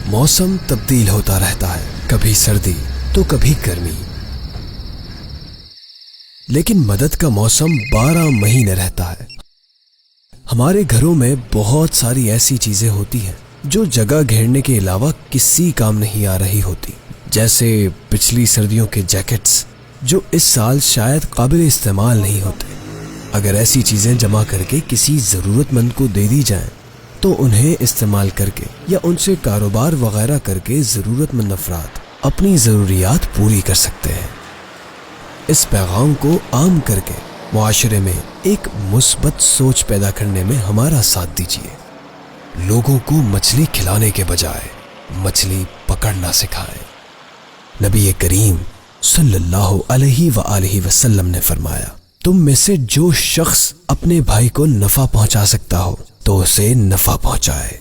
موسم تبدیل ہوتا رہتا ہے، کبھی سردی تو کبھی گرمی، لیکن مدد کا موسم 12 مہینے رہتا ہے۔ ہمارے گھروں میں بہت ساری ایسی چیزیں ہوتی ہیں جو جگہ گھیرنے کے علاوہ کسی کام نہیں آ رہی ہوتی، جیسے پچھلی سردیوں کے جیکٹس جو اس سال شاید قابل استعمال نہیں ہوتے۔ اگر ایسی چیزیں جمع کر کے کسی ضرورت مند کو دے دی جائیں تو انہیں استعمال کر کے یا ان سے کاروبار وغیرہ کر کے ضرورت مند افراد اپنی ضروریات پوری کر سکتے ہیں۔ اس پیغام کو عام کر کے معاشرے میں ایک مثبت سوچ پیدا کرنے میں ہمارا ساتھ دیجیے۔ لوگوں کو مچھلی کھلانے کے بجائے مچھلی پکڑنا سکھائیں۔ نبی کریم صلی اللہ علیہ وآلہ وسلم نے فرمایا، تم میں سے جو شخص اپنے بھائی کو نفع پہنچا سکتا ہو تو اسے نفع پہنچائے۔